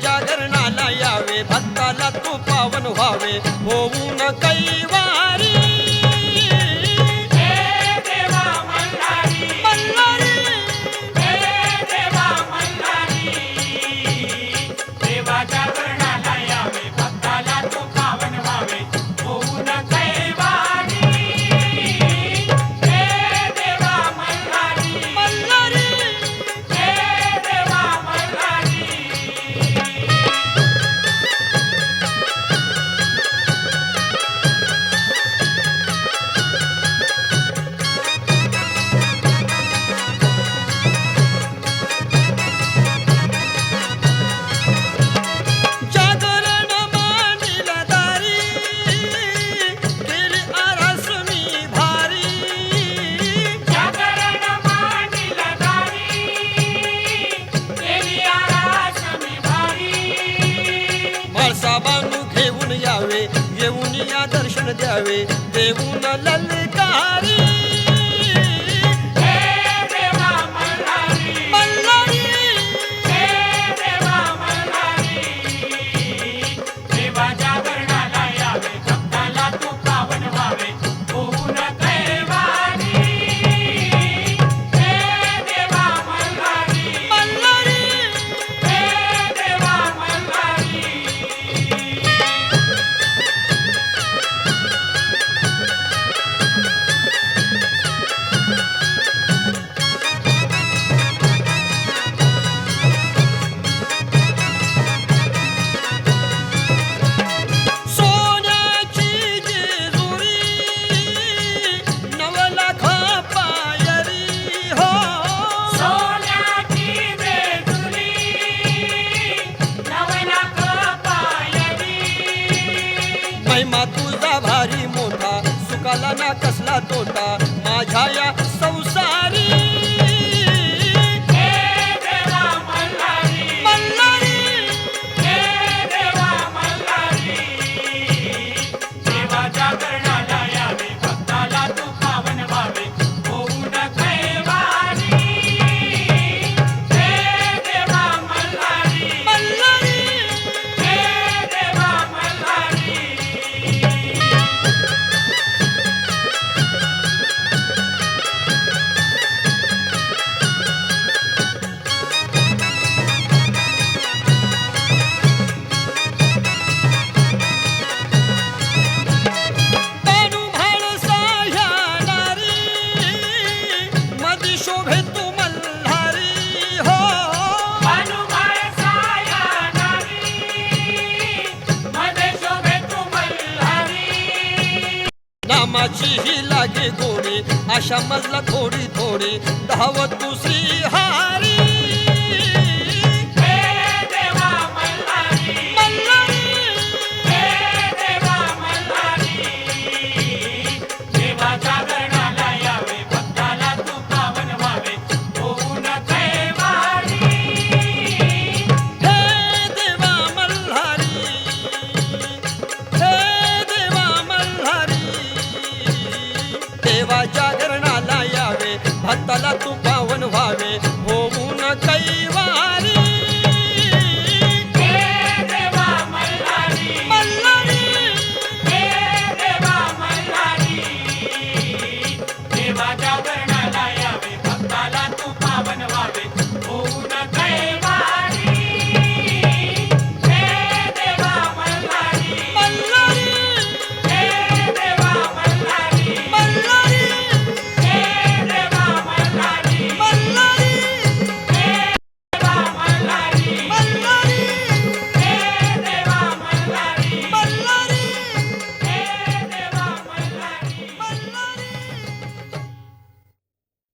जागरणाला यावे, भक्ताला तू पावन व्हावे, होऊन कैवारी. हे देवा मल्हारी, मल्हारी, हे देवा मल्हारी. देवा जागरणाला यावे, भक्ताला तू पावन व्हावे, होऊन कैवारी. हे देवा मल्हारी, मल्हारी. हे देवा मल्हारी. जागरण मानिल दारी, केली आरास मी भारी. जागरण मानिल दारी, केली आरास मी भारी. माळसा बांधू घेऊन यावे, येऊन या दर्शन द्यावे, देऊन ललकारी. हे देवा मल्हारी, मल्हारी, हे देवा मल्हारी. देवा जागरणाला यावे, भक्ताला तू पावन व्हावे, होऊन कैवारी. हे देवा मल्हारी, मल्हारी. हे देवा मल्हारी. सोन्याची जेजुरी, नवलाख पायरी हो. सोन्याची जेजुरी, नवलाख पायरी. महिमा तुझा भारी मोठा, सुखाला ना कसला तोटा, माझ्या या संसारी. हे देवा मल्हारी, मल्हारी, हे देवा मल्हारी. देवा जागरणाला यावे, भक्ताला तू पावन व्हावे, होऊन कैवारी. हे देवा मल्हारी, मल्हारी. हे देवा मल्हारी. तानू म्हाळसा ह्या नारी, मधी शोभे तू मल्हारी हो. भानुभाळ साया नारी, मध्ये शोभे तू मल्हारी. नामाची ही लागे गोडी, आशा मजला थोडी थोडी, धावत तू श्री